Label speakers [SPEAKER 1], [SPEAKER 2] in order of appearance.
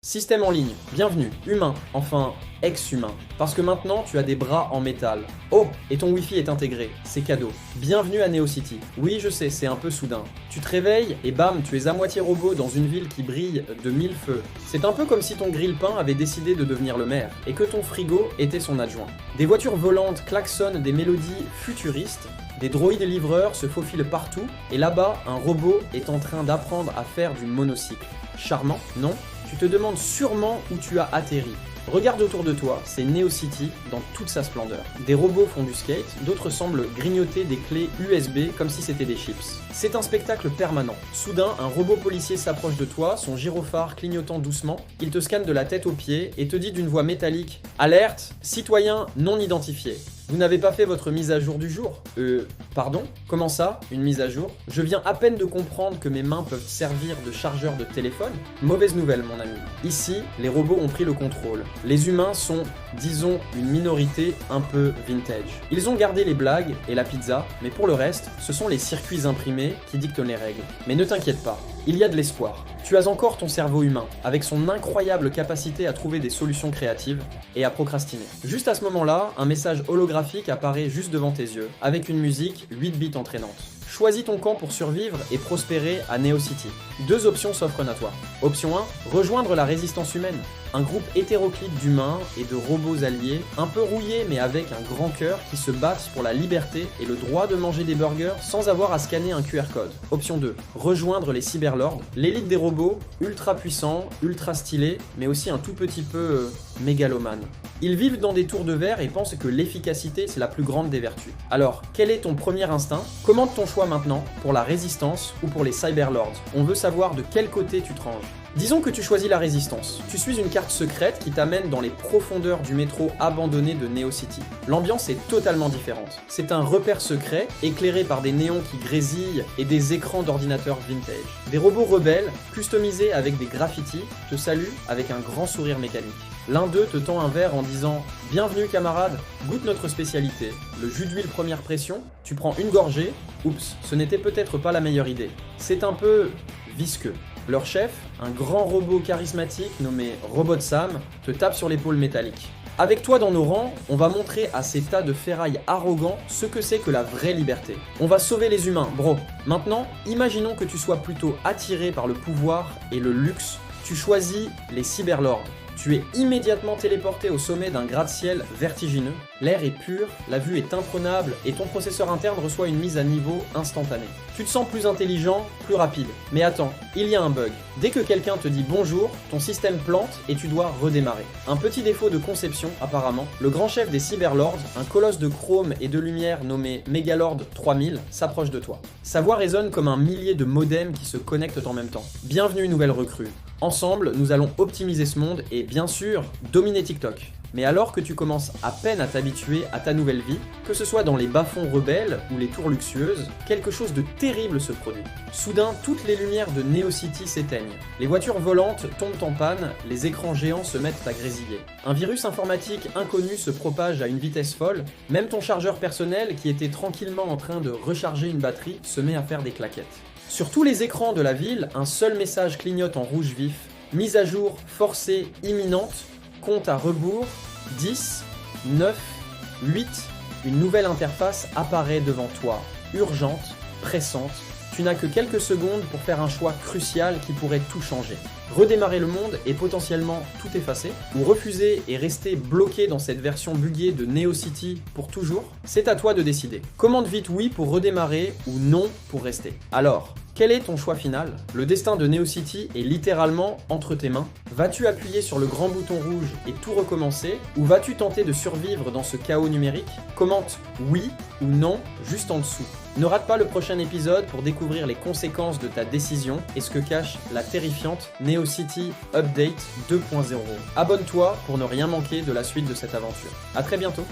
[SPEAKER 1] Système en ligne, bienvenue, humain, enfin ex-humain, parce que maintenant tu as des bras en métal. Oh, et ton Wi-Fi est intégré, c'est cadeau. Bienvenue à Neo City. Oui, je sais, c'est un peu soudain. Tu te réveilles et bam, tu es à moitié robot dans une ville qui brille de mille feux. C'est un peu comme si ton grille-pain avait décidé de devenir le maire, et que ton frigo était son adjoint. Des voitures volantes klaxonnent des mélodies futuristes, des droïdes livreurs se faufilent partout, et là-bas, un robot est en train d'apprendre à faire du monocycle. Charmant, non? Tu te demandes sûrement où tu as atterri. Regarde autour de toi, c'est Neo City dans toute sa splendeur. Des robots font du skate, d'autres semblent grignoter des clés USB comme si c'était des chips. C'est un spectacle permanent. Soudain, un robot policier s'approche de toi, son gyrophare clignotant doucement. Il te scanne de la tête aux pieds et te dit d'une voix métallique « Alerte, citoyen non identifié ». Vous n'avez pas fait votre mise à jour du jour? Pardon? Comment ça, une mise à jour? Je viens à peine de comprendre que mes mains peuvent servir de chargeur de téléphone. Mauvaise nouvelle, mon ami. Ici, les robots ont pris le contrôle. Les humains sont, disons, une minorité un peu vintage. Ils ont gardé les blagues et la pizza, mais pour le reste, ce sont les circuits imprimés qui dictent les règles. Mais ne t'inquiète pas, il y a de l'espoir. Tu as encore ton cerveau humain, avec son incroyable capacité à trouver des solutions créatives et à procrastiner. Juste à ce moment-là, un message holographique apparaît juste devant tes yeux, avec une musique 8 bits entraînante. Choisis ton camp pour survivre et prospérer à Neo City. Deux options s'offrent à toi. Option 1, rejoindre la résistance humaine. Un groupe hétéroclite d'humains et de robots alliés, un peu rouillés mais avec un grand cœur qui se battent pour la liberté et le droit de manger des burgers sans avoir à scanner un QR code. Option 2, rejoindre les cyberlords, l'élite des robots, ultra puissants, ultra stylés, mais aussi un tout petit peu mégalomane. Ils vivent dans des tours de verre et pensent que l'efficacité c'est la plus grande des vertus. Alors, quel est ton premier instinct? Commande ton choix maintenant, pour la résistance ou pour les cyberlords. On veut savoir de quel côté tu te ranges. Disons que tu choisis la résistance. Tu suis une carte secrète qui t'amène dans les profondeurs du métro abandonné de Neo City. L'ambiance est totalement différente. C'est un repère secret, éclairé par des néons qui grésillent et des écrans d'ordinateur vintage. Des robots rebelles, customisés avec des graffitis, te saluent avec un grand sourire mécanique. L'un d'eux te tend un verre en disant « Bienvenue camarade, goûte notre spécialité, le jus d'huile première pression, tu prends une gorgée, oups, ce n'était peut-être pas la meilleure idée. C'est un peu visqueux. » Leur chef, un grand robot charismatique nommé Robot Sam, te tape sur l'épaule métallique. Avec toi dans nos rangs, on va montrer à ces tas de ferrailles arrogants ce que c'est que la vraie liberté. On va sauver les humains, bro. Maintenant, imaginons que tu sois plutôt attiré par le pouvoir et le luxe. Tu choisis les cyberlords. Tu es immédiatement téléporté au sommet d'un gratte-ciel vertigineux. L'air est pur, la vue est imprenable et ton processeur interne reçoit une mise à niveau instantanée. Tu te sens plus intelligent, plus rapide. Mais attends, il y a un bug. Dès que quelqu'un te dit bonjour, ton système plante et tu dois redémarrer. Un petit défaut de conception, apparemment. Le grand chef des cyberlords, un colosse de chrome et de lumière nommé Megalord 3000, s'approche de toi. Sa voix résonne comme un millier de modems qui se connectent en même temps. Bienvenue nouvelle recrue. Ensemble, nous allons optimiser ce monde et bien sûr, dominer TikTok. Mais alors que tu commences à peine à t'habituer à ta nouvelle vie, que ce soit dans les bas-fonds rebelles ou les tours luxueuses, quelque chose de terrible se produit. Soudain, toutes les lumières de Neo City s'éteignent. Les voitures volantes tombent en panne, les écrans géants se mettent à grésiller. Un virus informatique inconnu se propage à une vitesse folle, même ton chargeur personnel qui était tranquillement en train de recharger une batterie se met à faire des claquettes. Sur tous les écrans de la ville, un seul message clignote en rouge vif. Mise à jour forcée imminente, compte à rebours, 10, 9, 8, une nouvelle interface apparaît devant toi, urgente, pressante. Tu n'as que quelques secondes pour faire un choix crucial qui pourrait tout changer. Redémarrer le monde et potentiellement tout effacer, ou refuser et rester bloqué dans cette version buggée de Neo City pour toujours, c'est à toi de décider. Commande vite oui pour redémarrer ou non pour rester. Alors, quel est ton choix final? Le destin de Neo City est littéralement entre tes mains. Vas-tu appuyer sur le grand bouton rouge et tout recommencer? Ou vas-tu tenter de survivre dans ce chaos numérique? Commente oui ou non juste en dessous. Ne rate pas le prochain épisode pour découvrir les conséquences de ta décision et ce que cache la terrifiante Neo City Update 2.0. Abonne-toi pour ne rien manquer de la suite de cette aventure. A très bientôt.